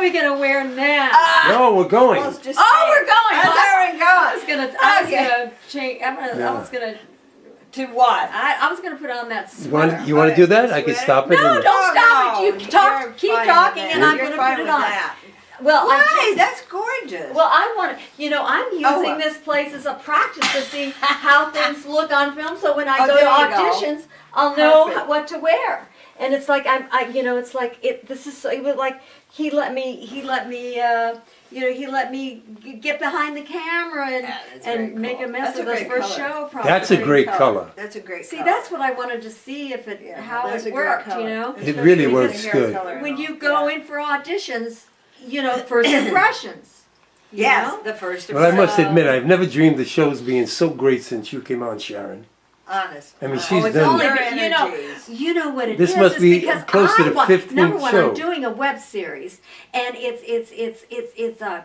we gonna wear now? No, we're going. We're going. I was gonna change. Yeah. I was gonna. To what? I was gonna put on that sweater. You want to do that? I can stop it. No, and- don't stop no, it. You talk, keep talking, and I'm You're gonna fine put it with on. that. Well, Why? That's gorgeous. Well, I want to, you know, I'm using Oh. this place as a practice to see how things look on film. So when I Oh, go to there you go. auditions, I'll know Perfect. what to wear. And it's like it's like this is so. It was like he let me get behind the camera and make a mess of this first show. Probably. That's a great color. That's a great See, color. that's what I wanted to see how that's a it great worked. color. You know, It really works good. when you go in for auditions, you know, first impressions. you Yes, know? the first Well, I must So- admit, I've never dreamed the show's being so great since you came on, Sharon. honest. I mean, she's it's done. only Your you know, energies. you know what it This is. must is be because close to the I want, 15th number one, show. I'm doing a web series, and it's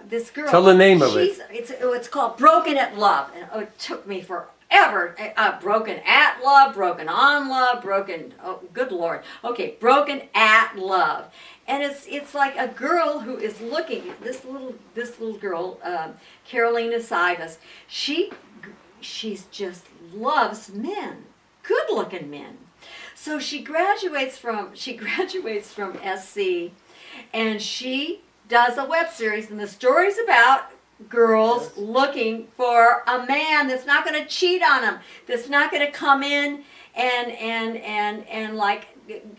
this girl. Tell the name of it. It's called Broken at Love, and it took me forever. Broken at love, broken on love, broken. Oh, good Lord. Okay, Broken at Love, and it's like a girl who is looking. This little girl, Carolina Sivas. She's just loves men, good-looking men. So she graduates from SC, and she does a web series, and the story's about girls looking for a man that's not going to cheat on them, that's not going to come in and like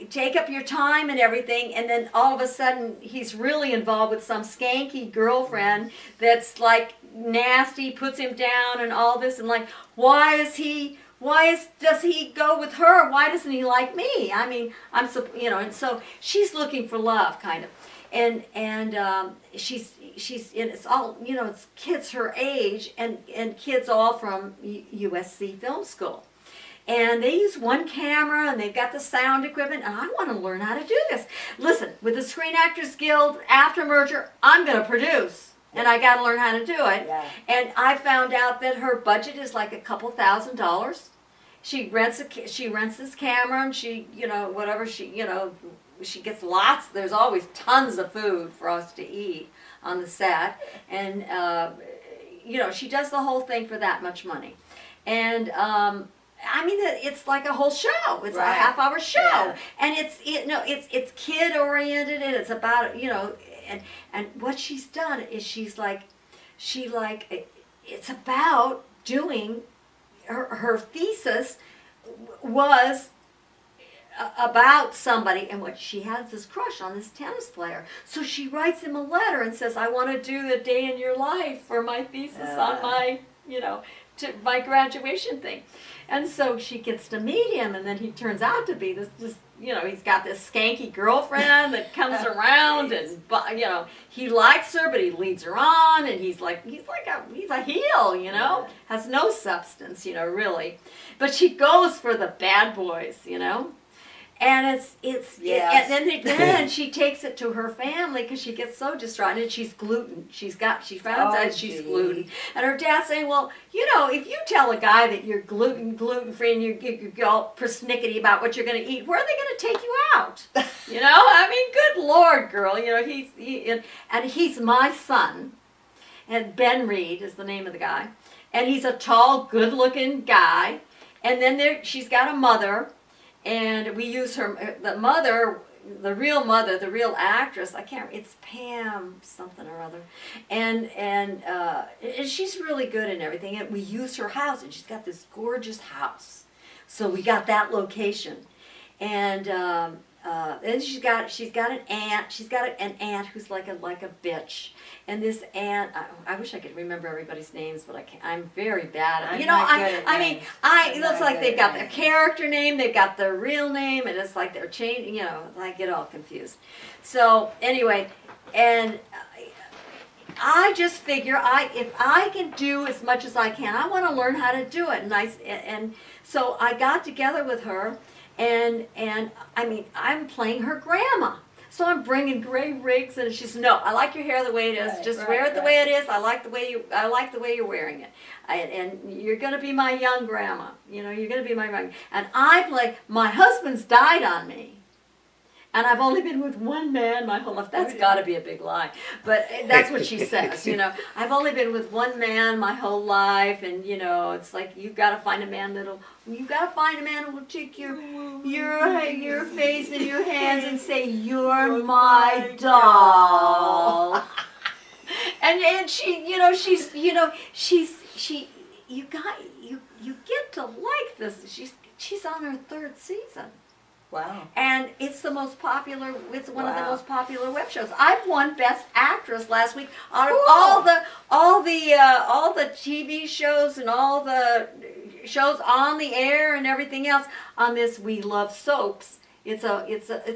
take up your time and everything, and then all of a sudden he's really involved with some skanky girlfriend that's like nasty, puts him down and all this, and like does he go with her? Why doesn't he like me? I mean, and so she's looking for love, kind of, and she's and it's all, you know, it's kids her age and kids all from USC Film School. And they use one camera, and they've got the sound equipment, and I want to learn how to do this. Listen, with the Screen Actors Guild, after merger, I'm going to produce, and I got to learn how to do it. Yeah. And I found out that her budget is like a couple $1,000s. She rents this camera, and she gets lots. There's always tons of food for us to eat on the set, and she does the whole thing for that much money, and. I mean, it's like a whole show. It's a half-hour show, and it's kid oriented, and it's about and what she's done is it's about doing her thesis was about somebody, and what she has this crush on this tennis player. So she writes him a letter and says, "I want to do the day in your life for my thesis on my to my graduation thing." And so she gets to meet him, and then he turns out to be this he's got this skanky girlfriend that comes around, and he likes her, but he leads her on, and he's a heel, has no substance, really. But she goes for the bad boys, And and then she takes it to her family because she gets so distraught, and she's gluten. She found out she's gluten, and her dad's saying, "Well, if you tell a guy that you're gluten free and you're all persnickety about what you're going to eat, where are they going to take you out? I mean, good Lord, girl. He's my son, and Ben Reed is the name of the guy, and he's a tall, good-looking guy, and then she's got a mother." And we use the real actress. It's Pam something or other, and she's really good and everything. And we use her house, and she's got this gorgeous house. So we got that location, and then she's got an aunt. She's got an aunt who's like a bitch. And this aunt, I wish I could remember everybody's names, but I can't. I'm very bad at it. It looks like they've got their character name, they've got their real name, and it's like they're changing. I get all confused. So anyway, and I just figure if I can do as much as I can, I want to learn how to do it. And so I got together with her, and I mean, I'm playing her grandma. So I'm bringing gray wigs, and she says, "No, I like your hair the way it is. Just wear it the way it is. I like the way you're wearing it, and you're going to be my young grandma. You're going to be my young." And I play. My husband's died on me, And I've only been with one man my whole life. That's got to be a big lie. But that's what she says, you know. I've only been with one man my whole life. And, you know, it's like you got to find a man who will take your face in your hands and say, "You're my doll." And she, you know, you get to like this. She's on her 3rd season. Wow. And it's the most popular. It's one of the Wow. most popular web shows. I've won Best Actress last week out of Cool. all the TV shows and all the shows on the air and everything else on this We Love Soaps. It's a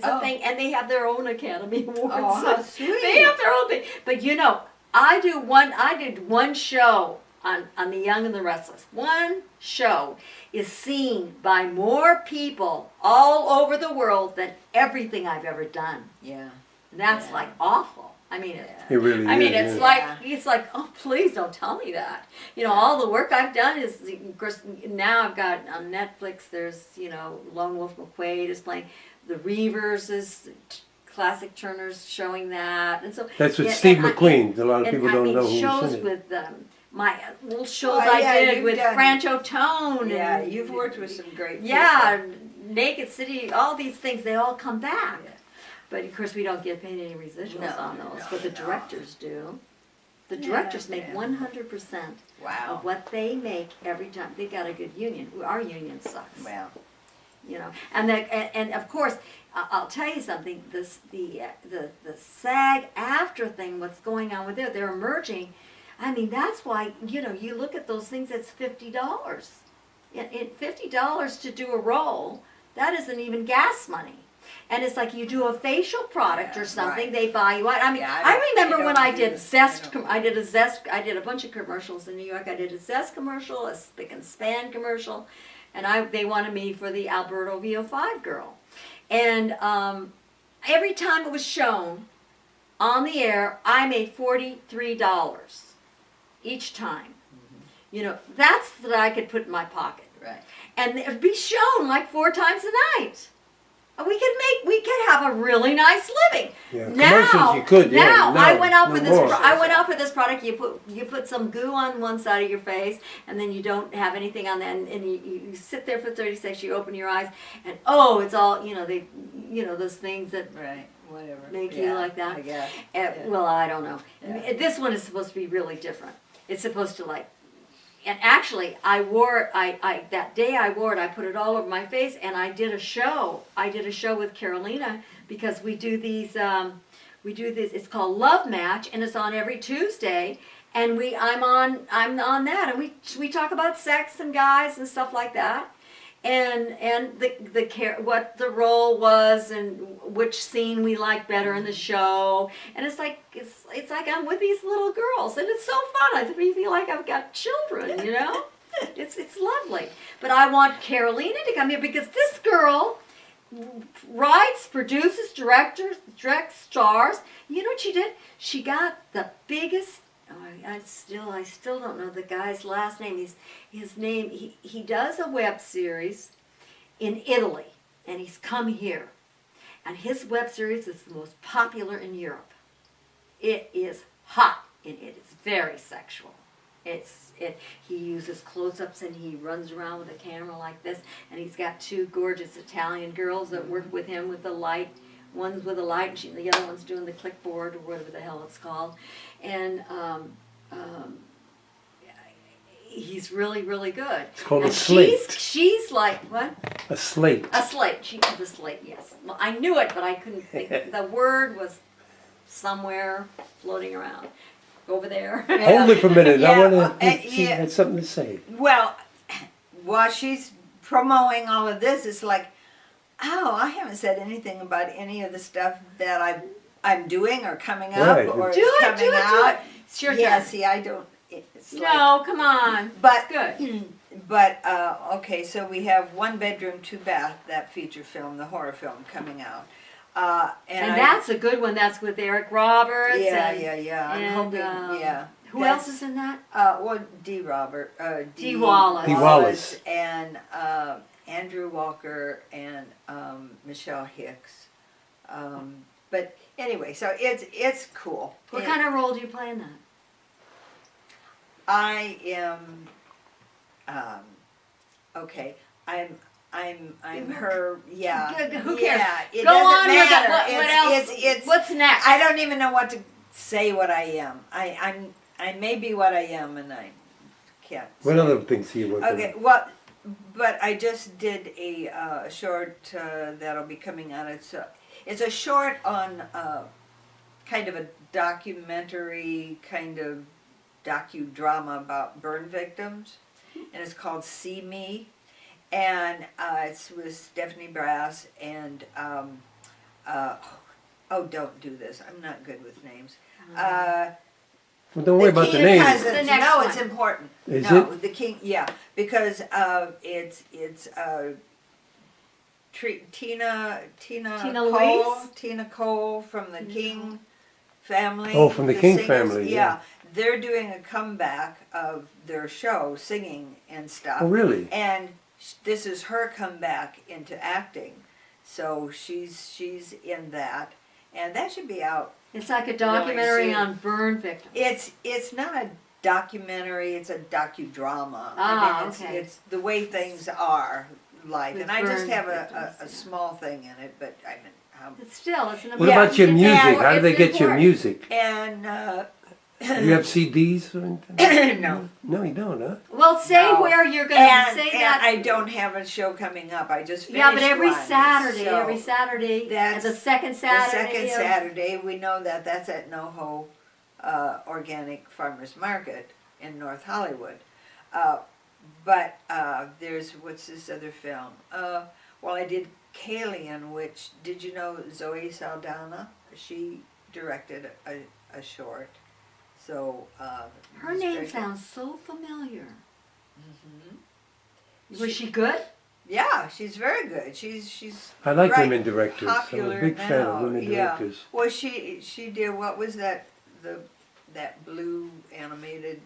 Oh. thing, and they have their own Academy Awards. Oh, how sweet. They have their own thing. But you know, I did one show on The Young and the Restless. One show is seen by more people all over the world than everything I've ever done. Yeah. And that's Yeah. like awful. I mean, It really I mean, is. it's Yeah. like, oh, please don't tell me that. You know, all the work I've done is, of course, now I've got on Netflix. There's, you know, Lone Wolf McQuaid is playing. The Reavers is classic Turner's showing that, and so That's with and- Steve and McQueen. A lot of and people I don't mean, know who's shows in it. with my little shows Oh, yeah, I did you've with done- Francho Tone. Yeah, and, you've worked with some great people. yeah, Naked City, all these things, they all come back. Yeah. But of course, we don't get paid any residuals No, on those, no, but the no. directors do. The Yeah, directors make yeah. 100% Wow. of what they make every time. They've got a good union. Our union sucks. Well, You know, and of course, I'll tell you something. The SAG after thing, what's going on with it? They're merging. I mean, that's why, you know, you look at those things. It's $50. $50 to do a role. That isn't even gas money. And it's like you do a facial product or something, right. they buy you out. I mean, Yeah, I remember don't when I do did this. Zest. I don't- I did a bunch of commercials in New York. I did a Zest commercial, a Spick and Span commercial, and they wanted me for the Alberto VO5 girl. And every time it was shown on the air, I made $43 each time. You know, that's that I could put in my pocket. right. And it would be shown like 4 times a night. We could have a really nice living. Yeah, Now, commercials you could, yeah, now no, I went out for no this. more. I went out for this product. You put some goo on one side of your face, and then you don't have anything on that, and you sit there for 30 seconds. You open your eyes, and oh, it's all those things that Right. Whatever. make you like that. I guess. Well, I don't know. Yeah. This one is supposed to be really different. It's supposed to like, and actually, I wore it. That day I wore it. I put it all over my face, and I did a show. I did a show with Carolina because we do these. It's called Love Match, and it's on every Tuesday. And I'm on that, and we talk about sex and guys and stuff like that. And what the role was and which scene we liked better in the show, and it's like I'm with these little girls, and it's so fun. I feel like I've got children, you know. It's lovely. But I want Carolina to come here because this girl writes, produces, directs, stars. You know what she did? She got the biggest. I still don't know the guy's last name. His name. He does a web series in Italy, and he's come here, and his web series is the most popular in Europe. It is hot in it. It's very sexual. He uses close-ups and he runs around with a camera like this, and he's got 2 gorgeous Italian girls that work with him with the light. One's with a light, and the other one's doing the clipboard or whatever the hell it's called. And he's really, really good. It's called a and slate. She's like, what? A slate. A slate. She called a slate, yes. Well, I knew it, but I couldn't think. The word was somewhere floating around. Over there. Hold it for a minute. Yeah, I want to. She yeah. had something to say. Well, while she's promoting all of this, it's like, oh, I haven't said anything about any of the stuff that I'm doing or coming up Right. or Do is it, coming do it, do out. it. It's your Yeah, turn. see, I don't. It's like, No, come on. but It's good. but okay, so we have 1 bedroom, 2 bath, that feature film, the horror film coming out, And that's a good one. That's with Eric Roberts. yeah. and, I'm hoping, and, Who That's- else is in that? Well, Dee Wallace. Dee Wallace. and Andrew Walker and Michelle Hicks. But anyway, so it's cool. What kind of role do you play in that? I am, okay, I'm her, yeah. Who cares? Yeah, it Go doesn't on with it. matter. What else? It's, What's next? I don't even know what to say what I am. I may be what I am and I can't What say. other things do you work on? Okay, well, but I just did a short that'll be coming out. It's a short on kind of a documentary, kind of docudrama about burn victims, and it's called See Me, and it's with Stephanie Brass and oh, don't do this. I'm not good with names. Well, don't worry about the King names. Cousins. The next No, one. it's important. Is no, it? the King. Yeah, because it's Tina Cole, Louise? Tina Cole from the King family. Oh, from the King singers. family, yeah. They're doing a comeback of their show, singing and stuff. Oh, really? And this is her comeback into acting, so she's in that, and that should be out. It's like a documentary soon. on burn victims. It's not a documentary; it's a docudrama. Ah, it's, okay. it's the way things are, life, With and I just burn have victims, a small thing in it, but I mean, But still, it's an What important. about your it's music? important- How do they it's get your important. music? and Do you have CDs or anything? no. No, you don't, huh? Well, say No. where you're going to And, say and that. I don't have a show coming up. I just finished Yeah, but every one, Saturday, so every Saturday, that's the second the Saturday. second of- Saturday, we know that that's at NoHo Organic Farmers Market in North Hollywood. But there's, what's this other film? Well, I did Kalian, which, did you know Zoe Saldana? She directed a short. So Her it's name very- sounds so familiar. Mhm. Was she good? Yeah, she's very good. She's I like right, women directors. I'm a popular big fan of now, women yeah. directors. Well, she did, what was that, that blue animated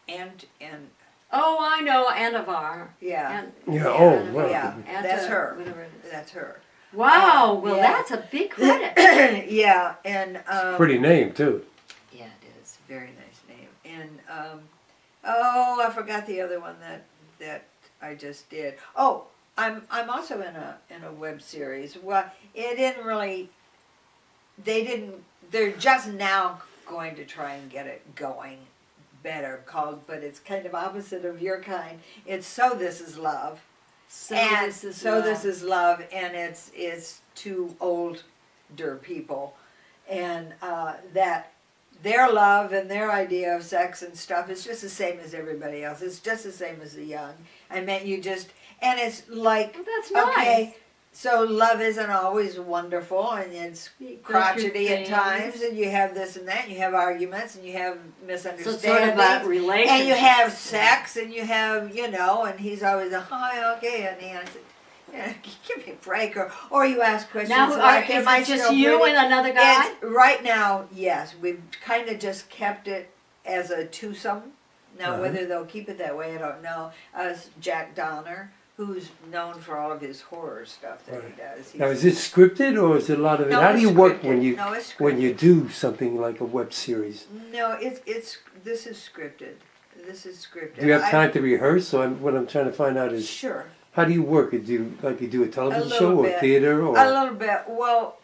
and Oh, I know, Anavar. yeah, And, Oh, wow. yeah, that's her. Whatever it is. That's her. Wow, well, yeah. that's a big credit. Yeah, and Pretty name, too. yeah, it is. Very nice name. And oh, I forgot the other one that I just did. Oh, I'm also in a web series. Well, it didn't really. They're just now going to try and get it going better, but it's kind of opposite of your kind. It's So This Is Love. So And this is So love. This Is Love, and it's two older people, and that their love and their idea of sex and stuff is just the same as everybody else. It's just the same as the young. I meant you just, and it's like, Well, that's nice. okay, so love isn't always wonderful, and it's You go through crotchety at things. times, and you have this and that, and you have arguments, and you have So misunderstandings. it's sort of about relationships. And you have sex, and you have, and he's always, oh, okay, honey. And I said, yeah, give me a break. Or you ask questions Now, like, is am I it just still you pretty? and another guy? Right now, yes. We've kind of just kept it as a twosome. Now, Uh-huh. whether they'll keep it that way, I don't know. Jack Donner, who's known for all of his horror stuff that he does. Now, is it scripted or is it a lot of it? No, How do it's you work scripted. No, it's when you scripted. do something like a web series? No, this is scripted. This is scripted. Do you have time to rehearse? So what I'm trying to find out is Sure. how do you work it? Do you do a television little show or bit. theater or? A little bit. Well,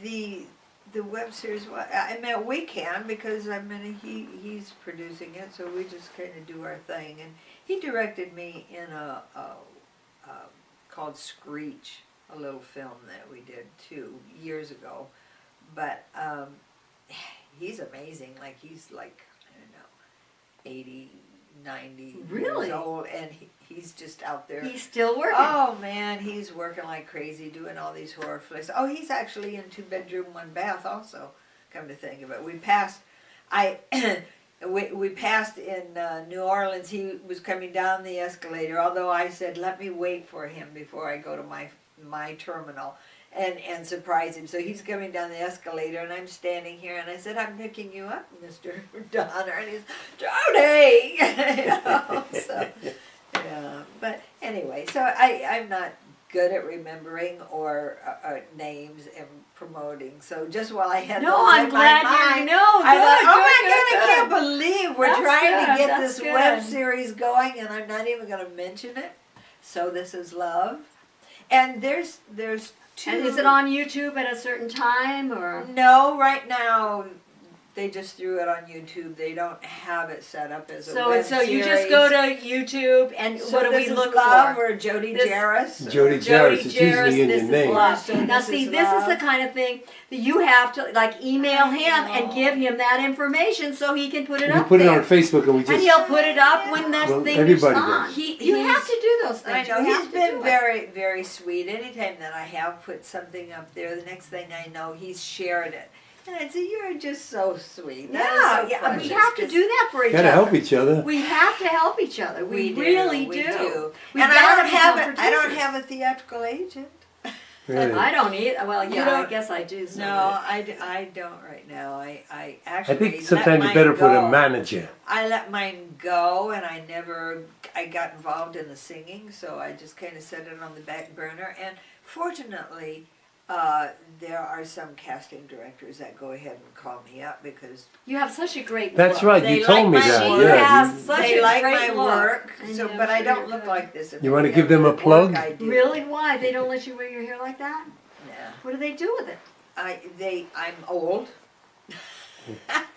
the web series. Well, I mean, we can because I mean he's producing it, so we just kind of do our thing. And he directed me in a called Screech, a little film that we did 2 years ago. But he's amazing. Like he's like, I don't know, 80, 90 Really? years old, and he's just out there. He's still working. Oh man, he's working like crazy doing all these horror flicks. Oh, he's actually in 2-bedroom, 1 bath also, come to think of it. We passed, we passed in New Orleans. He was coming down the escalator, although I said, let me wait for him before I go to my terminal and surprise him. So he's coming down the escalator, and I'm standing here, and I said, I'm picking you up, Mr. Donner. And he's, Jody! So, yeah, but anyway, so I'm not good at remembering or names and promoting. So just while I had No, those I'm in glad my you mind, know. I thought, Good, oh my good, God, I good, can't good. believe we're That's trying to good, get that's this web good. series going, and I'm not even going to mention it. So this is love, and there's two. And is it on YouTube at a certain time or? No, right now they just threw it on YouTube. They don't have it set up as a web So you just series. go to YouTube and So what do we this is look love for? or Jody This- Jaress? Jody Jaress, it's usually in this your is name. love. So Now this see, is this is the love. kind of thing that you have to like email him and know. give him that information so he can put it We up put it there. on Facebook and we And just, he'll put it up when that Well, thing is everybody on. does. You have to do those I things. know, You he's have to been do it. very, very sweet. Anytime that I have put something up there, the next thing I know, he's shared it. And I say, you're just so sweet. That is so Yeah, we precious, have to 'cause do that for each gotta other. help each other. We have to help each other. We really do. We do. We've And gotta I become don't producers. have a theatrical agent. Really. I don't either. Well, You yeah, I don't- guess I do. No, I don't right now. I I actually think let sometimes mine it's better for the go. manager. I let mine go, and I got involved in the singing, so I just kind of set it on the back burner. And fortunately, there are some casting directors that go ahead and call me up because You have such a great That's look. right, They you told like me my that. work. She Yeah, has you- such they a like great my look. work. And So, I'm but I sure don't you're look good. like this. You wanna If give them a the work plug? I do. Really? Why? They don't let you wear your hair like that? Yeah. What do they do with it? I'm old.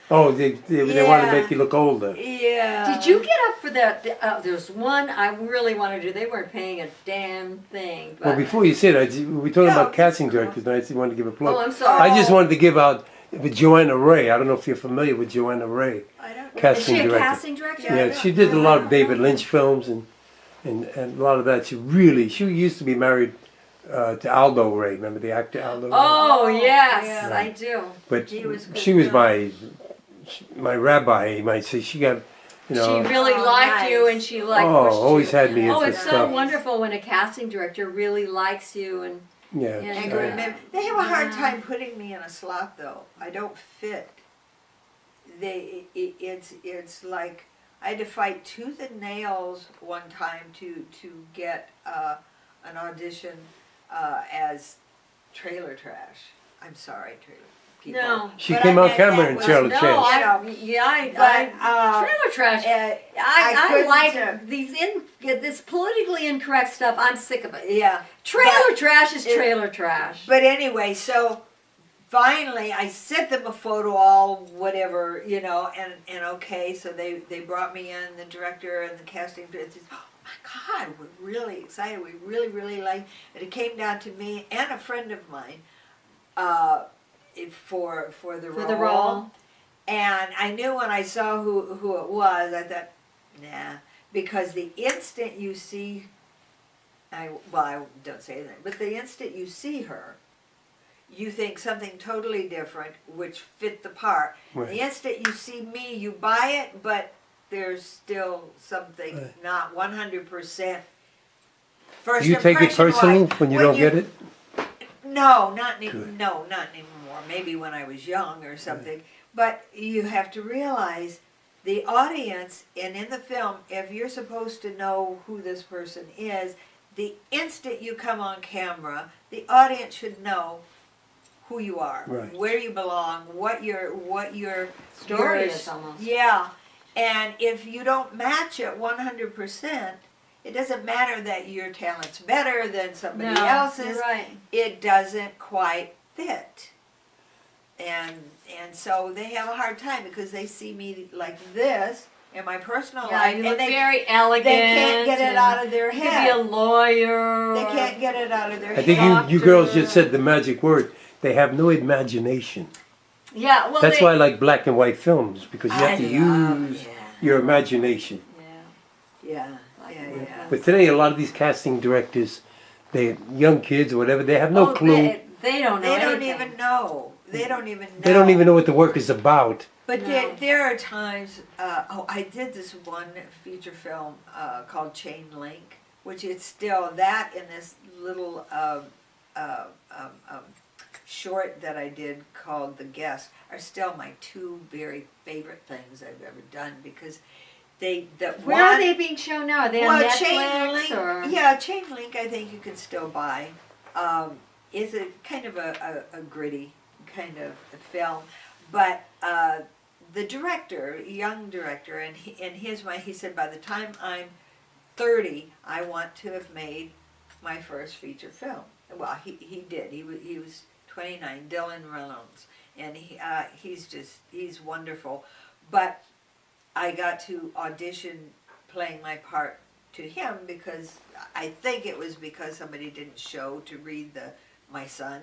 Oh, they want to Yeah. make you look older. Yeah. Did you get up for that? There's one I really want to do. They weren't paying a damn thing. But, Well, before you said that, we were talking No, about casting it's cool. directors, and I said you wanted to give a plug. Oh, I'm sorry. I just wanted to give out with Joanna Ray. I don't know if you're familiar with Joanna Ray, I don't know. Is casting she a director. casting director? Yeah. Yeah, she did a lot of David Lynch films and a lot of that. She used to be married to Aldo Ray. Remember the actor Aldo Ray? Oh, Oh, yes, yeah. I do. But He was good, she was yeah. my rabbi, you might say. She got, you know, She really Oh, liked you, nice. and she like oh, pushed always you. had me into Oh, it's so stuff. wonderful when a casting director really likes you and Yeah. Yeah, I you can Yeah. remember. They have a hard Yeah. time putting me in a slot though. I don't fit. It's like I had to fight tooth and nails one time to get an audition as trailer trash. I'm sorry, trailer people. No. She But came I on meant camera that in was- Charlotte no, Chase. trailer trash. I couldn't, like this politically incorrect stuff. I'm sick of it. yeah. Trailer trash is it- trailer trash. But anyway, so finally I sent them a photo, all whatever, and okay, so they brought me in, the director and the casting director says, oh my God, we're really excited, we really, really like, and it came down to me and a friend of mine for the role. For the role. And I knew when I saw who it was, I thought, nah, because the instant you see, I don't say anything, but the instant you see her, you think something totally different, which fit the part. Right. The instant you see me, you buy it, but there's still something Right. not 100%. First Do you take it impression personal wise, when you don't get it? No, not Good. no, not anymore. Maybe when I was young or something. But you have to realize the audience, and in the film, if you're supposed to know who this person is, the instant you come on camera, the audience should know who you are, Right. where you belong, what your Story your- is almost. Yeah, and if you don't match it 100%, it doesn't matter that your talent's better than somebody No, else's. you're right. It doesn't quite fit. And so they have a hard time because they see me like this in my personal Yeah, life, you and look they very elegant. can't get it and out of their You could be a head. lawyer. They or- can't get it out of their I head. think you girls Doctor. just said the magic word. They have no imagination. Yeah, well, That's they, why I like black and white films, because you have to love- use your imagination. Yeah. But today, a lot of these casting directors, they young kids or whatever, they have no clue. They don't know They don't anything. even know. They don't even know. They don't even know what the work is about. But No. there are times, I did this one feature film called Chain Link, which is still that in this little short that I did called The Guest are still my two very favorite things I've ever done, because Where are they being shown now? Are they on Netflix Chain Link, or? yeah, Chain Link. I think you can still buy. It's a kind of a gritty kind of film, but the director, young director, and in his mind, he said, by the time I'm 30, I want to have made my first feature film. Well, he did. He was 29, Dylan Reynolds, and he's wonderful. But I got to audition playing my part to him because I think it was because somebody didn't show to read my son,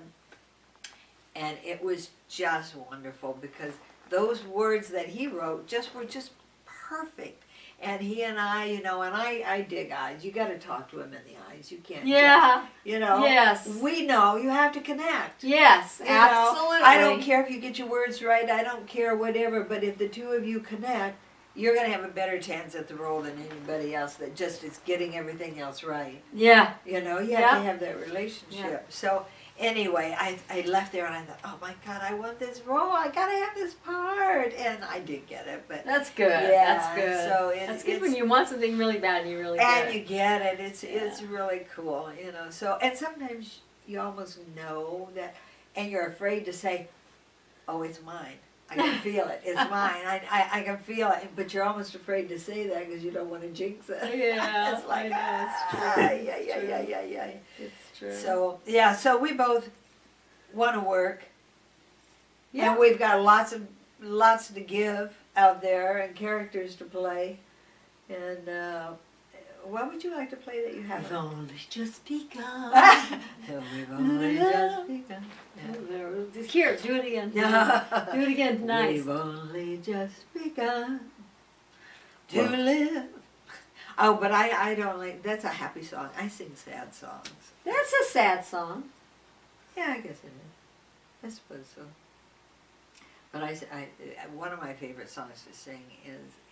and it was just wonderful because those words that he wrote were just perfect. And he and I, and I dig eyes. You got to talk to him in the eyes. You can't. Yeah. Yes. We know you have to connect. Yes, absolutely. I don't care if you get your words right. I don't care whatever. But if the two of you connect, you're going to have a better chance at the role than anybody else that just is getting everything else right. Yeah. You have to have that relationship. Yeah. So anyway, I left there and I thought, oh my God, I want this role. I got to have this part. And I did get it. But that's good. Yeah, that's good. So that's good when you want something really bad and you really get it. And you get it. It's really cool, So, and sometimes you almost know that, and you're afraid to say, oh, it's mine. I can feel it. It's mine. I can feel it. But you're almost afraid to say that because you don't want to jinx it. Yeah. It's like, yeah. It's true. So we both want to work. Yeah. And we've got lots to give out there and characters to play. And what would you like to play that you haven't? We've only just begun. We've only just begun. Here, do it again. Do it again. Nice. We've only just begun to live. Oh, but I don't like, that's a happy song. I sing sad songs. That's a sad song. Yeah, I guess it is. I suppose so. But one of my favorite songs to sing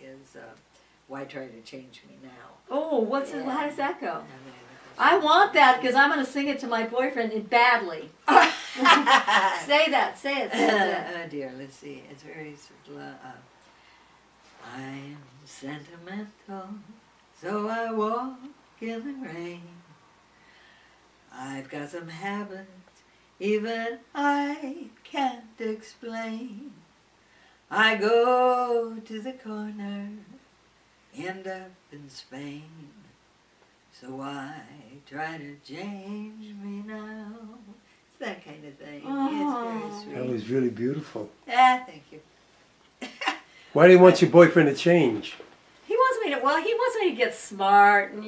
is Why Try to Change Me Now? Oh, how does that go? I want that because I'm going to sing it to my boyfriend badly. Say it. Oh dear, let's see. It's very I'm sentimental, so I walk in the rain. I've got some habits even I can't explain. I go to the corner, end up in Spain. So why try to change me now? It's that kind of thing. Oh. It's very That sweet. was really beautiful. Thank you. Why do you want your boyfriend to change? He wants me to get smart and,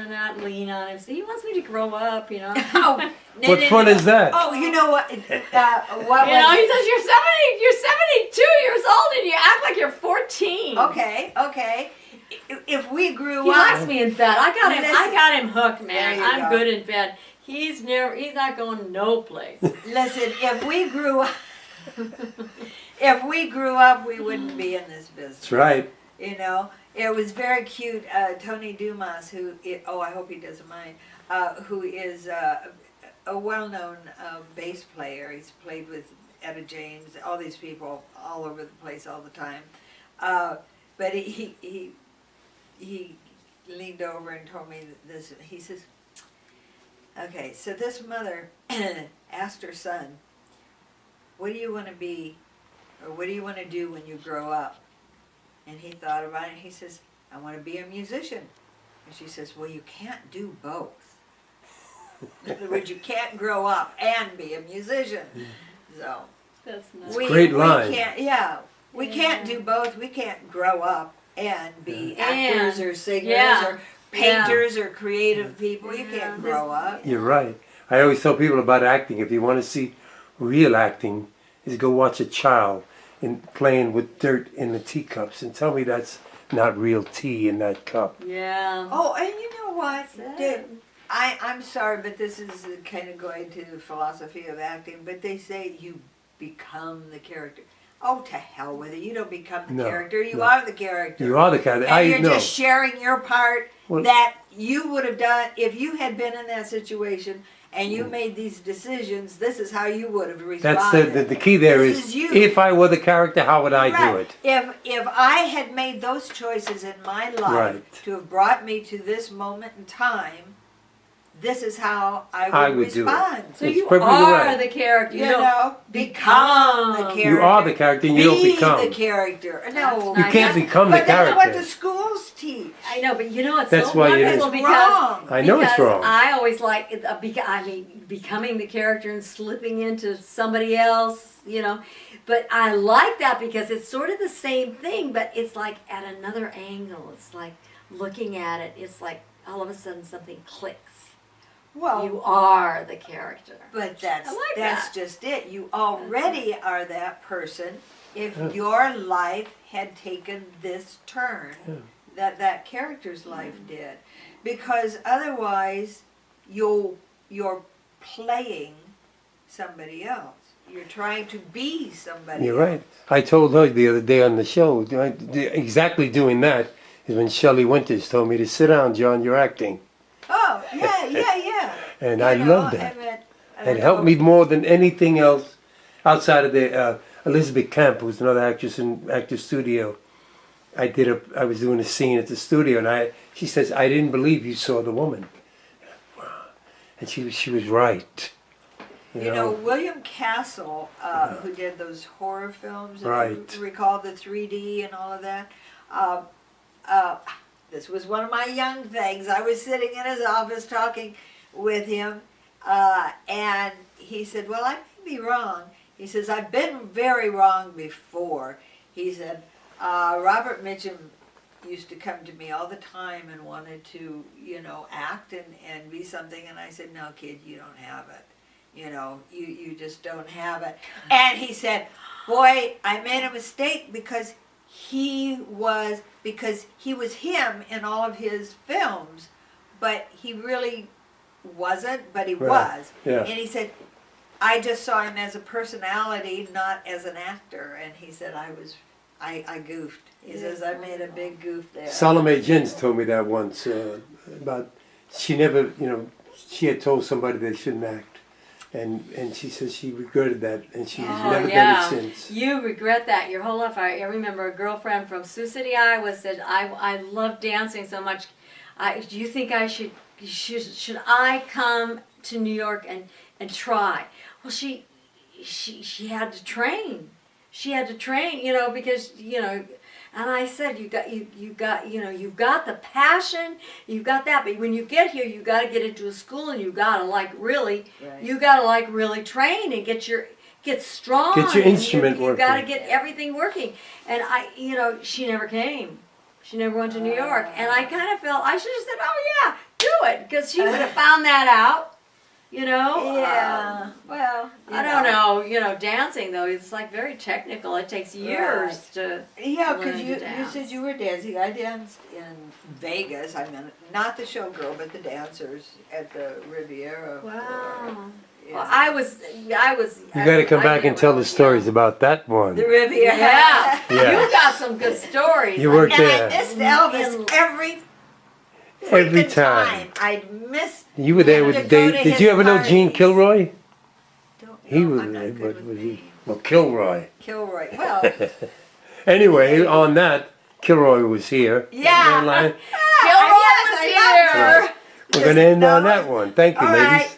not lean on him. So he wants me to grow up, Oh, What fun is that? Oh, you know what? He says, you're 72 years old and you act like you're 14. Okay. If we grew He up, likes me in bed. I got him hooked, man. There you I'm go. good in bed. He's not going no place. listen, if we grew up, we wouldn't be in this business. That's right. It was very cute. Tony Dumas, I hope he doesn't mind, who is a well-known bass player. He's played with Etta James, all these people all over the place all the time. But he leaned over and told me this. He says, okay, so this mother asked her son, what do you want to be, or what do you want to do when you grow up? And he thought about it, and he says, I want to be a musician. And she says, well, you can't do both. In other words, you can't grow up and be a musician. So That's nice. Great line. We can't do both. We can't grow up and be actors or singers or painters or creative people. You can't grow up. You're right. I always tell people about acting. If you want to see real acting, is go watch a child playing with dirt in the teacups and tell me that's not real tea in that cup. Yeah. Oh, and you know what? I'm sorry, but this is kind of going to the philosophy of acting, but they say you become the character. Oh, to hell with it. You don't become the character. You are the character. You are the character. And you're just sharing your part that you would have done if you had been in that situation and you made these decisions, this is how you would have responded. That's the key there This is, is you. if I were the character, how would I do Right. it? If I had made those choices in my life Right. to have brought me to this moment in time, this is how I would do it. respond. So It's you perfectly are right. the character. You know, become the character. You are the character and you don't Be become. the character. No, You nice. can't become the but that's what character. the schools teach. I know, but you know it's That's so why you- wonderful It's because wrong. I know it's because wrong. I always like becoming the character and slipping into somebody else, you know. But I like that because it's sort of the same thing, but it's like at another angle. It's like looking at it. It's like all of a sudden something clicks. Well, You are the character. but that's I like that's that. just it. You already are that person. If your life had taken this turn, that character's life did, because otherwise you're playing somebody else. You're trying to be somebody You're else. right. I told her the other day on the show, exactly doing that is when Shelley Winters told me to sit down, John, you're acting. Oh, yeah. And You I know, love that. I It helped me more than anything else outside of the Elizabeth Camp, who's another actress in Actor Studio. I was doing a scene at the studio, and she says, I didn't believe you saw the woman. Wow. And she was right. You know, William Castle, who did those horror films, if Right. you recall the 3D and all of that. This was one of my young things. I was sitting in his office talking with him, and he said, well, I may be wrong. He says, I've been very wrong before. He said, Robert Mitchum used to come to me all the time and wanted to, act and be something. And I said, no, kid, you don't have it. You just don't have it. And he said, boy, I made a mistake because he was him in all of his films, but he really wasn't, but he was. Yeah. And he said, I just saw him as a personality, not as an actor. And he said, I goofed. He says, I made a big goof there. Salome Jens told me that once, about, she never, she had told somebody they shouldn't act. And she says she regretted that, and she's never done it since. You regret that your whole life. I remember a girlfriend from Sioux City, Iowa said, I love dancing so much. Do you think I should I come to New York and try? Well, she had to train. She had to train, because, and I said, you've got the passion, you've got that, but when you get here, you got to get into a school and you got to really train and get strong. Get your instrument working. You got to get everything working. And she never came. She never went to New York. And I kind of felt, I should have said, oh yeah, do it. Because she would have found that out. Yeah. Well, I don't know. Dancing though, it's like very technical. It takes years to. Yeah, learn because to you dance. said you were dancing. I danced in Vegas. I mean, not the showgirl, but the dancers at the Riviera. Wow. Yeah. Well, I was. You got to come back and tell the stories about that one. The Riviera. Yeah. Yeah. You got some good stories. You worked And there. I missed Elvis every Every freaking time. I'd miss. You were there with to Dave. go to Did his you ever know Gene parties. Kilroy? Don't He know, was I'm not there, good but with was he? names. Well, Kilroy. Kilroy. Well, Anyway, on that, Kilroy was here. yeah. Online. Kilroy was I love here. that. We're going to end on No. that one. Thank you, All ladies. right.